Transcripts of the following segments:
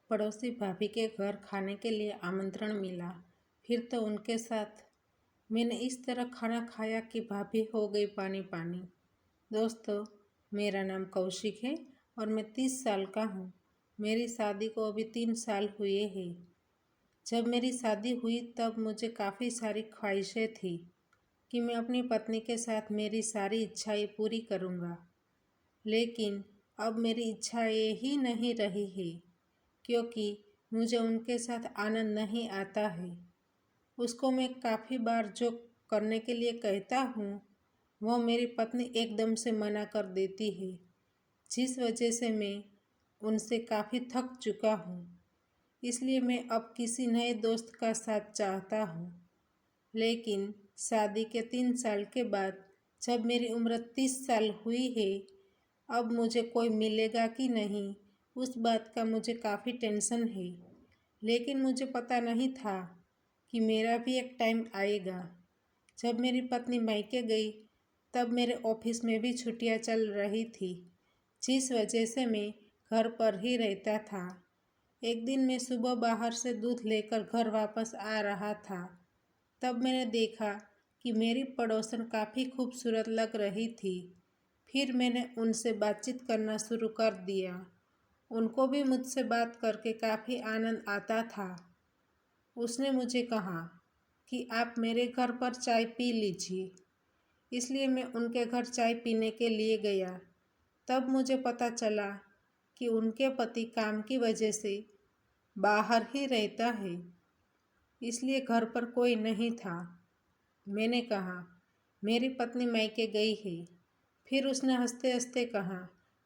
पड़ोसी भाभी के घर खाने के लिए आमंत्रण मिला। फिर तो उनके साथ मैंने इस तरह खाना खाया कि भाभी हो गई पानी पानी। दोस्तों, मेरा नाम कौशिक है और मैं 30 साल का हूँ। मेरी शादी को अभी 3 साल हुए हैं। जब मेरी शादी हुई तब मुझे काफ़ी सारी ख्वाहिशें थी कि मैं अपनी पत्नी के साथ मेरी सारी इच्छाएं पूरी करूँगा। लेकिन अब मेरी इच्छाएं ही नहीं रही है, क्योंकि मुझे उनके साथ आनंद नहीं आता है। उसको मैं काफ़ी बार जो करने के लिए कहता हूँ वह मेरी पत्नी एकदम से मना कर देती है, जिस वजह से मैं उनसे काफ़ी थक चुका हूँ। इसलिए मैं अब किसी नए दोस्त का साथ चाहता हूँ। लेकिन शादी के 3 साल के बाद जब मेरी उम्र 30 साल हुई है, अब मुझे कोई मिलेगा कि नहीं, उस बात का मुझे काफ़ी टेंशन है। लेकिन मुझे पता नहीं था कि मेरा भी एक टाइम आएगा। जब मेरी पत्नी मायके गई तब मेरे ऑफिस में भी छुट्टियां चल रही थी, जिस वजह से मैं घर पर ही रहता था। एक दिन मैं सुबह बाहर से दूध लेकर घर वापस आ रहा था। तब मैंने देखा कि मेरी पड़ोसन काफ़ी खूबसूरत लग रही थी। फिर मैंने उनसे बातचीत करना शुरू कर दिया। उनको भी मुझसे बात करके काफ़ी आनंद आता था। उसने मुझे कहा कि आप मेरे घर पर चाय पी लीजिए। इसलिए मैं उनके घर चाय पीने के लिए गया। तब मुझे पता चला कि उनके पति काम की वजह से बाहर ही रहता है, इसलिए घर पर कोई नहीं था। मैंने कहा, मेरी पत्नी मायके गई है। फिर उसने हंसते हंसते कहा,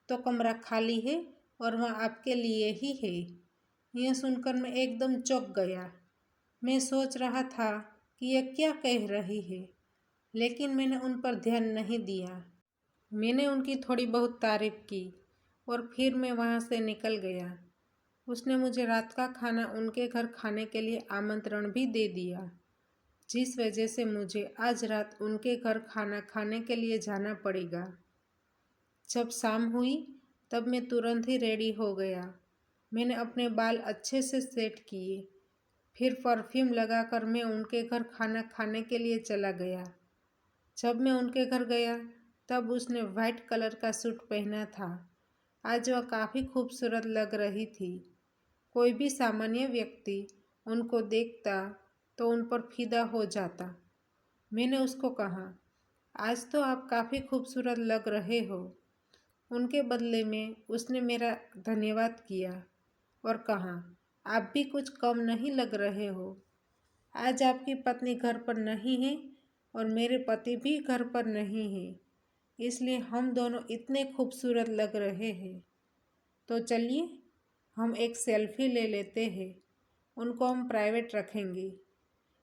तो कमरा खाली है और वह आपके लिए ही है। यह सुनकर मैं एकदम चौंक गया। मैं सोच रहा था कि यह क्या कह रही है, लेकिन मैंने उन पर ध्यान नहीं दिया। मैंने उनकी थोड़ी बहुत तारीफ की और फिर मैं वहाँ से निकल गया। उसने मुझे रात का खाना उनके घर खाने के लिए आमंत्रण भी दे दिया, जिस वजह से मुझे आज रात उनके घर खाना खाने के लिए जाना पड़ेगा। जब शाम हुई तब मैं तुरंत ही रेडी हो गया। मैंने अपने बाल अच्छे से सेट किए। फिर परफ्यूम लगाकर मैं उनके घर खाना खाने के लिए चला गया। जब मैं उनके घर गया तब उसने वाइट कलर का सूट पहना था। आज वह काफ़ी खूबसूरत लग रही थी। कोई भी सामान्य व्यक्ति उनको देखता तो उन पर फिदा हो जाता। मैंने उसको कहा, आज तो आप काफ़ी खूबसूरत लग रहे हो। उनके बदले में उसने मेरा धन्यवाद किया और कहा, आप भी कुछ कम नहीं लग रहे हो। आज आपकी पत्नी घर पर नहीं है और मेरे पति भी घर पर नहीं है, इसलिए हम दोनों इतने खूबसूरत लग रहे हैं। तो चलिए हम एक सेल्फी ले लेते हैं, उनको हम प्राइवेट रखेंगे।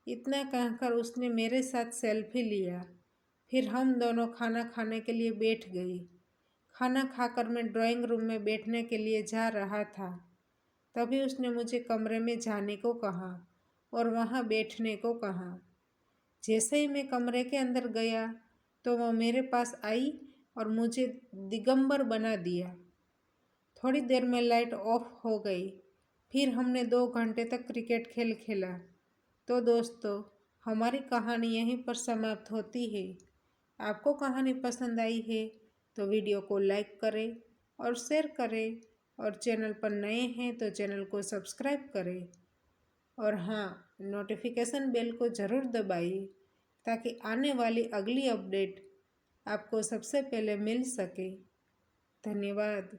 इतना कहकर उसने मेरे साथ सेल्फी लिया। फिर हम दोनों खाना खाने के लिए बैठ गए। खाना खाकर मैं ड्राइंग रूम में बैठने के लिए जा रहा था। तभी उसने मुझे कमरे में जाने को कहा और वहाँ बैठने को कहा। जैसे ही मैं कमरे के अंदर गया तो वह मेरे पास आई और मुझे दिगंबर बना दिया। थोड़ी देर में लाइट ऑफ हो गई। फिर हमने 2 घंटे तक क्रिकेट खेल खेला। तो दोस्तों, हमारी कहानी यहीं पर समाप्त होती है। आपको कहानी पसंद आई है तो वीडियो को लाइक करें और शेयर करें, और चैनल पर नए हैं तो चैनल को सब्सक्राइब करें। और हाँ, नोटिफिकेशन बेल को ज़रूर दबाइए ताकि आने वाली अगली अपडेट आपको सबसे पहले मिल सके। धन्यवाद।